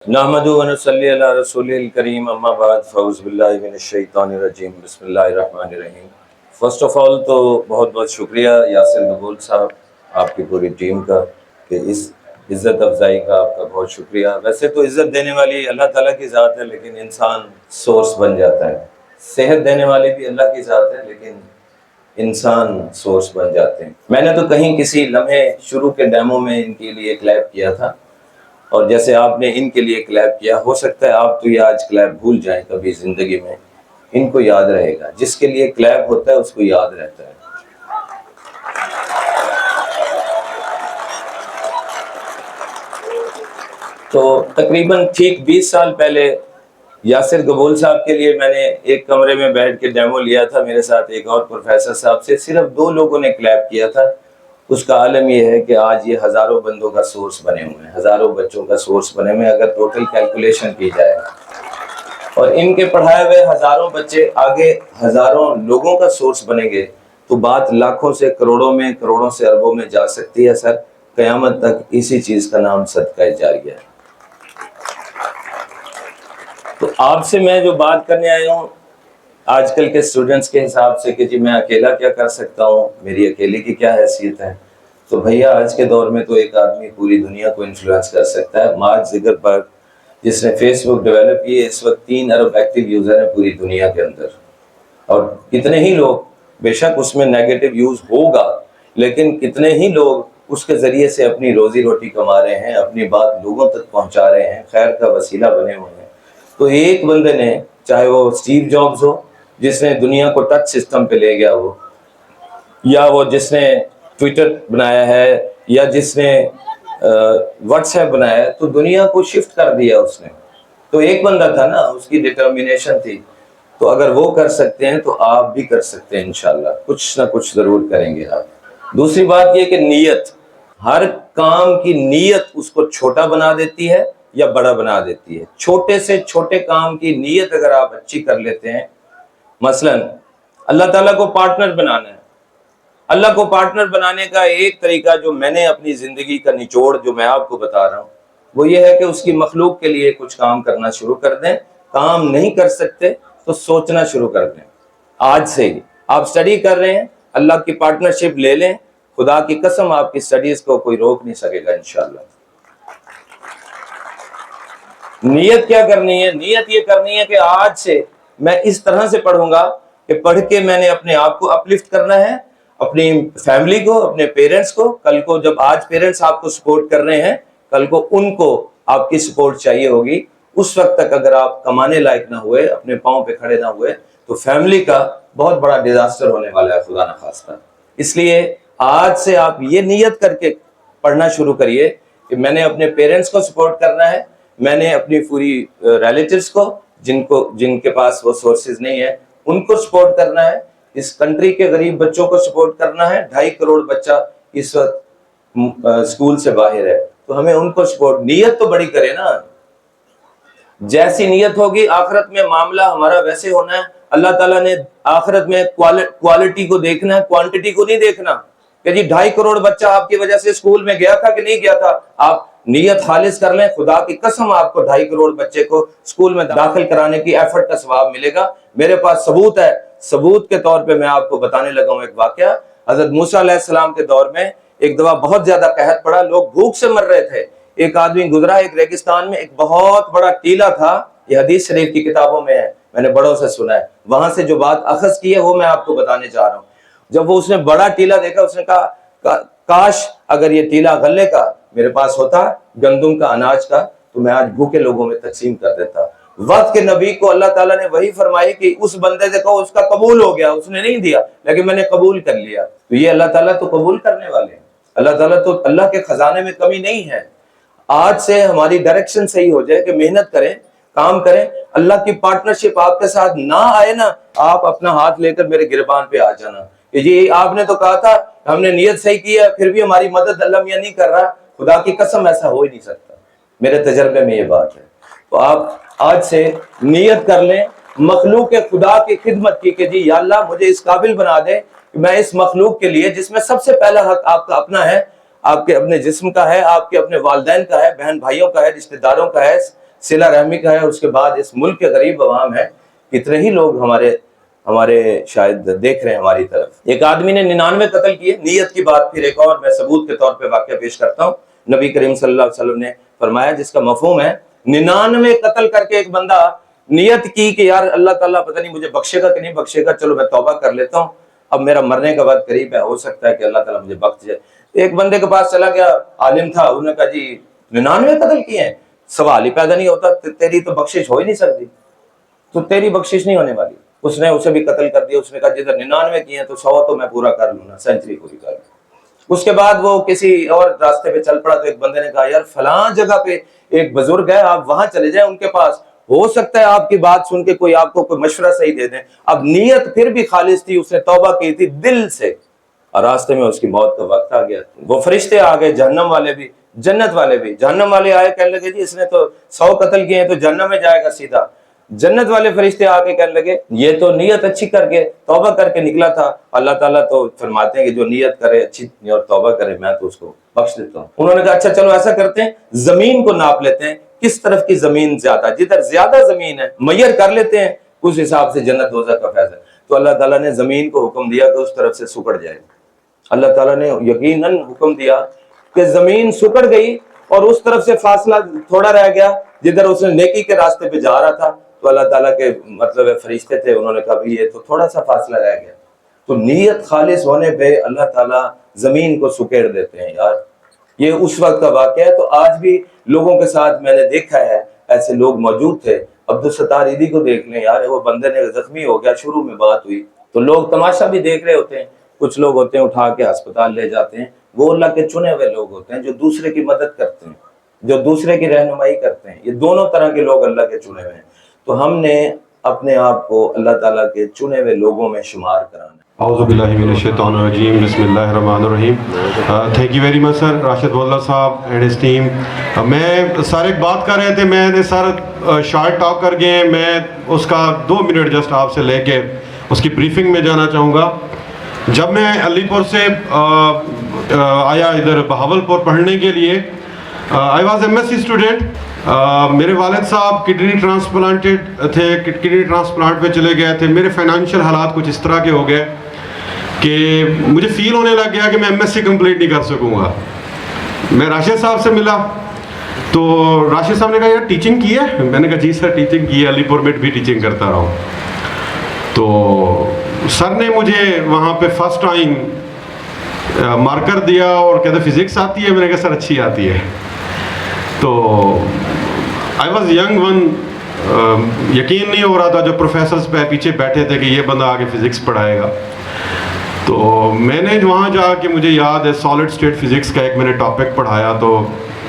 नहमदु व नसल्ली अला रसूलिल करीम अम्मा बाद फ़ऊज़ु बिल्लाहि मिनश शैतानिर रजीम बिस्मिल्लाहिर रहमानिर रहीम। फर्स्ट ऑफ ऑल तो बहुत बहुत शुक्रिया यासिर गबूल साहब, आपकी पूरी टीम का, कि इस इज़्ज़त अफ़ज़ाई का आपका बहुत शुक्रिया। वैसे तो इज़्ज़त देने वाली अल्लाह ताला की ज़ात है, लेकिन इंसान सोर्स बन जाता है। सेहत देने वाली भी अल्लाह की ज़ात है, लेकिन इंसान सोर्स बन जाते हैं। मैंने तो कहीं किसी लम्हे शुरू के डेमो में इनके लिए क्लैप किया था, और जैसे आपने इनके लिए क्लैप किया, हो सकता है आप तो ये आज क्लैप भूल जाएं, कभी जिंदगी में इनको याद रहेगा। जिसके लिए क्लैप होता है उसको याद रहता है। तो तकरीबन ठीक 20 साल पहले यासिर गबूल साहब के लिए मैंने एक कमरे में बैठ के डेमो लिया था, मेरे साथ एक और प्रोफेसर साहब से। सिर्फ 2 लोगों ने क्लैप किया था। उसका आलम ये है कि आज ये हज़ारों बंदों का सोर्स बने हुए हैं, हज़ारों बच्चों का सोर्स बने हुए हैं, अगर टोटल कैलकुलेशन की जाए। और इनके पढ़ाए हुए हज़ारों बच्चे आगे हज़ारों लोगों का सोर्स बनेंगे, तो बात लाखों से करोड़ों में, करोड़ों से अरबों में जा सकती है। सर, क़यामत तक इसी चीज़ का नाम सदका जारिया है। तो आपसे मैं जो बात करने आया हूँ आजकल के स्टूडेंट्स के हिसाब से, कि जी मैं अकेला क्या कर सकता हूँ, मेरी अकेले की क्या हैसियत है। तो भैया, आज के दौर में तो एक आदमी पूरी दुनिया को इन्फ्लुएंस कर सकता है। मार्क ज़ुकरबर्ग, जिसने फेसबुक डेवलप की है, इस वक्त 3 अरब एक्टिव यूज़र हैं पूरी दुनिया के अंदर। और कितने ही लोग, बेशक उसमें नेगेटिव यूज़ होगा, लेकिन कितने ही लोग उसके ज़रिए से अपनी रोज़ी रोटी कमा रहे हैं, अपनी बात लोगों तक पहुँचा रहे हैं, खैर का वसीला बने हुए हैं। तो एक बंदे ने, चाहे वो स्टीव जॉब्स हो जिसने दुनिया को टच सिस्टम पे ले गया हो, या वो जिसने ट्विटर बनाया है, या जिसने व्हाट्सएप बनाया है, तो दुनिया को शिफ्ट कर दिया उसने। तो एक बंदा था ना, उसकी डिटर्मिनेशन थी। तो अगर वो कर सकते हैं तो आप भी कर सकते हैं इंशाल्लाह, कुछ ना कुछ ज़रूर करेंगे आप। दूसरी बात ये कि नीयत, हर काम की नीयत उसको छोटा बना देती है या बड़ा बना देती है। छोटे से छोटे काम की नीयत अगर आप अच्छी कर लेते हैं, मसलन अल्लाह ताला को पार्टनर बनाना है। अल्लाह को पार्टनर बनाने का एक तरीका जो मैंने अपनी ज़िंदगी का निचोड़ जो मैं आपको बता रहा हूँ, वो ये है कि उसकी मखलूक के लिए कुछ काम करना शुरू कर दें। काम नहीं कर सकते तो सोचना शुरू कर दें। आज से ही आप स्टडी कर रहे हैं, अल्लाह की पार्टनरशिप ले लें, खुदा की कसम आपकी स्टडीज़ को कोई रोक नहीं सकेगा इंशाल्लाह। नीयत क्या करनी है? नीयत ये करनी है कि आज से मैं इस तरह से पढ़ूंगा कि पढ़ के मैंने अपने आप को अपलिफ्ट करना है, अपनी फैमिली को, अपने पेरेंट्स को। कल को जब आज पेरेंट्स आपको सपोर्ट कर रहे हैं, कल को उनको आपकी सपोर्ट चाहिए होगी। उस वक्त तक अगर आप कमाने लायक ना हुए, अपने पाँव पे खड़े ना हुए, तो फैमिली का बहुत बड़ा डिजास्टर होने वाला है, खुदा ना खास्ता। इसलिए आज से आप ये नीयत करके पढ़ना शुरू करिए कि मैंने अपने पेरेंट्स को सपोर्ट करना है, मैंने अपनी पूरी रिलेटिव्स को, जिनके पास वो सोर्सेज नहीं है, उनको सपोर्ट करना है। इस कंट्री के गरीब बच्चों को सपोर्ट करना है। 2.5 करोड़ बच्चा इस वक्त स्कूल से बाहर है, तो हमें उनको सपोर्ट, नीयत तो बड़ी करे ना। जैसी नीयत होगी आखिरत में मामला हमारा वैसे होना है। अल्लाह ताला ने आखिरत में क्वालिटी को देखना है, क्वांटिटी को नहीं देखना कि जी 2.5 करोड़ बच्चा आपकी वजह से स्कूल में गया था कि नहीं गया था। आप नीयत खालिस कर लें, खुदा की कसम आपको 2.5 करोड़ बच्चे को स्कूल में दाखिल कराने की एफर्ट का सवाब मिलेगा। मेरे पास सबूत है। सबूत के तौर पे मैं आपको बताने लगा हूं एक वाकया। हजरत मूसा अलैहिस्सलाम के दौर में एक दफा बहुत ज्यादा कहत पड़ा, लोग भूख से मर रहे थे। एक आदमी गुजरा एक रेगिस्तान में, एक बहुत बड़ा टीला था। ये हदीस शरीफ की किताबों में है, मैंने बड़ों से सुना है। वहां से जो बात अखज की है वो मैं आपको बताने जा रहा हूँ। जब वो उसने बड़ा टीला देखा, उसने कहा काश अगर ये टीला गले का मेरे पास होता, गंदुम का, अनाज का, तो मैं आज भूखे लोगों में तकसीम कर देता। वक्त के नबी को अल्लाह ताला ने वही फरमाई कि उस बंदे से कहो उसका कबूल हो गया, उसने नहीं दिया लेकिन मैंने कबूल कर लिया। तो ये अल्लाह ताला तो कबूल करने वाले हैं। अल्लाह ताला तो, अल्लाह के खजाने में कमी नहीं है। आज से हमारी डायरेक्शन सही हो जाए कि मेहनत करें, काम करें। अल्लाह की पार्टनरशिप आपके साथ ना आए ना, आप अपना हाथ लेकर मेरे गिरबान पे आ जाना कि जी आपने तो कहा था, हमने नियत सही की है, फिर भी हमारी मदद अल्लाह मियां नहीं कर रहा। खुदा की कसम ऐसा हो ही नहीं सकता, मेरे तजर्बे में ये बात है। तो आप आज से नियत कर लें मखलूक के खुदा की खिदमत की कि जी या अल्लाह मुझे इस काबिल बना दे कि मैं इस मखलूक के लिए, जिसमें सबसे पहला हक आपका अपना है, आपके अपने जिस्म का है, आपके अपने वालिदैन का है, बहन भाइयों का है, रिश्तेदारों का है, सिला रहमी का है, उसके बाद इस मुल्क के गरीब अवाम है, कितने ही लोग हमारे शायद देख रहे हैं हमारी तरफ। एक आदमी ने 99 कत्ल किए, नीयत की बात फिर एक और मैं सबूत के तौर पे वाक़या पेश करता हूँ। नबी करीम सल्लल्लाहु अलैहि वसल्लम ने फरमाया, जिसका मफहूम है 99 कत्ल करके एक बंदा नियत की कि यार अल्लाह ताला पता नहीं मुझे बख्शेगा कि नहीं बख्शेगा, चलो मैं तौबा कर लेता हूँ, अब मेरा मरने का वक्त करीब है, हो सकता है कि अल्लाह ताला मुझे बख्श जाए। एक बंदे के पास चला गया, आलिम था, उन्होंने कहा जी 99 कत्ल किए हैं, सवाल ही पैदा नहीं होता, तेरी तो बख्शिश हो ही नहीं सकती, तो तेरी बख्शिश नहीं होने वाली। उसने उसे भी कत्ल कर दिया। उसने कहा जिधर 99 किए हैं तो 100 तो मैं पूरा कर लूँ ना, सेंचुरी पूरी कर लूँ। उसके बाद वो किसी और रास्ते पे चल पड़ा, तो एक बंदे ने कहा यार फलां जगह पे एक बुजुर्ग है, आप वहां चले जाएं उनके पास, हो सकता है आपकी बात सुन के कोई आपको कोई मशवरा सही दे दें। अब नीयत फिर भी खालिस थी, उसने तौबा की थी दिल से, और रास्ते में उसकी मौत का वक्त आ गया। वो फरिश्ते आ गए, जहन्नम वाले भी, जन्नत वाले भी। जहन्नम वाले आए, कहने लगे जी इसने तो 100 कत्ल किए हैं तो जहन्नम में जाएगा सीधा। जन्नत वाले फरिश्ते आके कहने लगे ये तो नियत अच्छी करके तौबा करके निकला था, अल्लाह ताला तो फरमाते हैं कि जो नियत करे अच्छी और तौबा करे मैं तो उसको बख्श देता हूँ। उन्होंने कहा अच्छा चलो ऐसा करते हैं, जमीन को नाप लेते हैं, किस तरफ की जमीन ज्यादा, जिधर ज्यादा जमीन है मय्यर कर लेते हैं, उस हिसाब से जन्नत दोज़ख का फैसला। तो अल्लाह ताला ने जमीन को हुक्म दिया कि उस तरफ से सुकड़ जाए। अल्लाह ताला ने यकीनन हुक्म दिया कि जमीन सुकड़ गई और उस तरफ से फासला थोड़ा रह गया जिधर उसने नेकी के रास्ते पे जा रहा था। तो अल्लाह ताला के मतलब फरिश्ते थे, उन्होंने कहा भी ये तो थोड़ा सा फासला रह गया। तो नीयत खालिस होने पे अल्लाह ताला जमीन को सुकेड़ देते हैं यार। ये उस वक्त का वाक़या है। तो आज भी लोगों के साथ मैंने देखा है, ऐसे लोग मौजूद थे। अब्दुल सत्तार ईदी को देख लें यार, वो बंदे ने जख्मी हो गया, शुरू में बात हुई तो लोग तमाशा भी देख रहे होते हैं, कुछ लोग होते हैं उठा के अस्पताल ले जाते हैं। वो अल्लाह के चुने हुए लोग होते हैं जो दूसरे की मदद करते हैं, जो दूसरे की रहनुमाई करते हैं। ये दोनों तरह के लोग अल्लाह के चुने हुए हैं। तो हमने अपने आप को अल्लाह ताला के चुने हुए लोगों में शुमार कराना। औज़ुबिल्लाहिमिनश्शैतानिर्रजीम, बिस्मिल्लाहिर्रहमानिर्रहीम। Thank you very much sir, Rashid Bodla साहब एंड हिज टीम। मैं सर एक बात कर रहे थे, मैंने सर शॉर्ट टॉक कर गए, मैं उसका 2 मिनट जस्ट आपसे लेके उसकी ब्रीफिंग में जाना चाहूँगा। जब मैं अलीपुर से आया इधर बहावलपुर पढ़ने के लिए, आई वॉज MSc स्टूडेंट। मेरे वालिद साहब किडनी ट्रांसप्लांटेड थे, किडनी ट्रांसप्लांट पे चले गए थे। मेरे फाइनेंशियल हालात कुछ इस तरह के हो गए कि मुझे फील होने लग गया कि मैं MSc कंप्लीट नहीं कर सकूँगा। मैं राशिद साहब से मिला तो राशिद साहब ने कहा यार टीचिंग की है? मैंने कहा जी सर टीचिंग की है, अलीपुर में भी टीचिंग करता रहा हूँ। तो सर ने मुझे वहाँ पे फर्स्ट टाइम मार्कर दिया और कहते फिज़िक्स आती है? मैंने कहा सर अच्छी आती है। तो आई वॉज यंग वन, यकीन नहीं हो रहा था जो प्रोफेसर्स पीछे बैठे थे कि ये बंदा आगे फिज़िक्स पढ़ाएगा। तो मैंने वहाँ जाके, मुझे याद है सॉलिड स्टेट फिज़िक्स का एक मैंने टॉपिक पढ़ाया। तो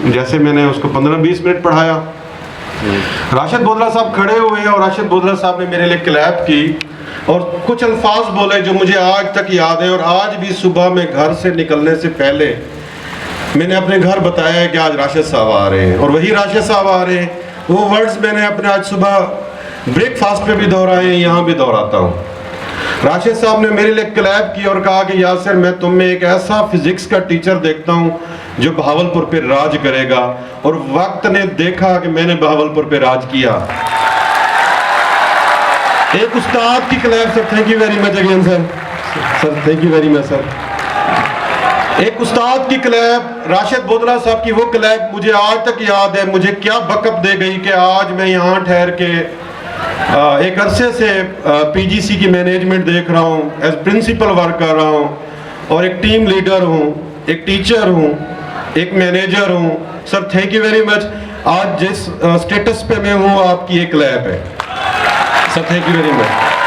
जैसे मैंने उसको 15-20 मिनट पढ़ाया, राशिद बोदला साहब खड़े हुए और राशिद बोदला साहब ने मेरे लिए क्लैप की और कुछ अल्फाज बोले जो मुझे आज तक याद है। और आज भी सुबह में घर से निकलने से पहले मैंने अपने घर बताया है कि आज राशिद साहब आ रहे हैं, और वही राशिद साहब आ रहे हैं। वो वर्ड्स मैंने अपने आज सुबह ब्रेकफास्ट पे भी दोहराए हैं, यहाँ भी दोहराता हूँ। राशिद साहब ने मेरे लिए क्लैप की और कहा कि यासिर मैं तुम में एक ऐसा फिजिक्स का टीचर देखता हूँ जो बहावलपुर पे राज करेगा। और वक्त ने देखा कि मैंने बहावलपुर पे राज किया। एक उस्ताद की clap sir, thank you very much again sir, sir thank you very much sir. एक उस्ताद की क्लैप, राशिद बोदला साहब की वो क्लैप मुझे आज तक याद है। मुझे क्या बकअप दे गई कि आज मैं यहाँ ठहर के एक अरसे से PGC की मैनेजमेंट देख रहा हूँ, एज प्रिंसिपल वर्क कर रहा हूँ, और एक टीम लीडर हूँ, एक टीचर हूँ, एक मैनेजर हूँ। Sir thank you very much. आज जिस स्टेटस पे मैं हूँ आपकी एक क्लैप है sir, thank you very much.